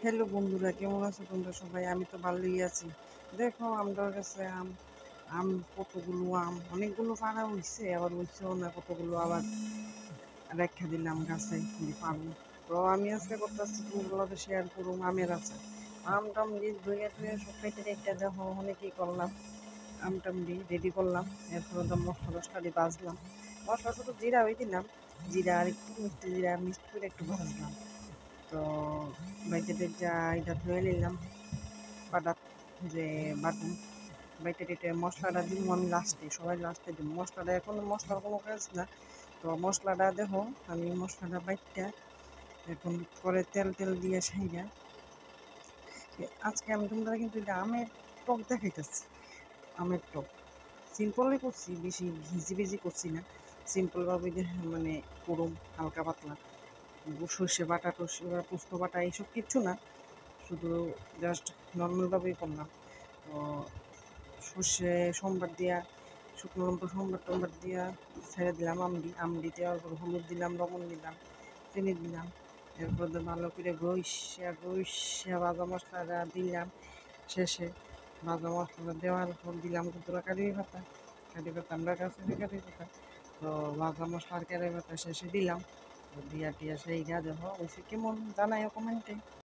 Hello বন্ধুরা, কেমন আছো তোমরা সবাই? আমি তো ভালোই আছি। দেখো আমার কাছে আম কতগুলো অনেকগুলো পাড়া হইছে, আবার হইছেও না, কতগুলো আবার রেখা দিলাম গাছে যে পারবো। তো আমি আজকে করতেছি তোমার লগে শেয়ার করুম আমের আচার। আম টাম দিয়ে ধুয়ে ধুয়ে সব কেটে রেখে দেখো অনেকেই করলাম। আম টাম দিয়ে রেডি করলাম, এরপরে তো মশলা টশলা দিয়ে বাজলাম। মশলা শুধু জিরা ওই দিলাম, জিরা আর একটু মিষ্টি জিরা মিক্সড করে একটু ভাজলাম। তো বাইটে যা এটা ধুয়ে নিলাম বাটার যে বাটুম বাইটে টেটে মশলাটা দিব আমি লাস্টে, সবাই লাস্টে দিব মশলাটা। এখন মশলার কোনো কাজ না, তো মশলাটা দেখো আমি মশলাটা বাইটটা এখন পরে তেল তেল দিয়ে সাইডা আজকে আমি তোমরা কিন্তু এটা আমের টক দেখাইতেছি। আমের টক সিম্পলই করছি, বেশি ভিজি ভিজি করছি না, সিম্পলভাবে মানে করুম হালকা পাতলা। সর্ষে বাটা টর্ষে পোস্ত বাটা এইসব কিচ্ছু না, শুধু জাস্ট নর্মালভাবেই করলাম। তো সর্ষে সোমবার দিয়া শুকনো লঙ্কা সোমবার টোমবার দিয়া ছেড়ে দিলাম আমড়ি দেওয়ার পর হলুদ দিলাম, লবণ দিলাম, চিনি দিলাম। এরপর ভালো করে ঘষিয়া ভাজা মশলাটা দিলাম শেষে। ভাজা মশলাটা দেওয়ার পর দিলাম কতটা কারি পাতা আমরা কাছে কারি পাতা। তো ভাজা মশলা আর কারি পাতা শেষে দিলাম। তো দিয়া টিয়া সেই গা দেখো ওই কেমন জানাই কমেন্টে।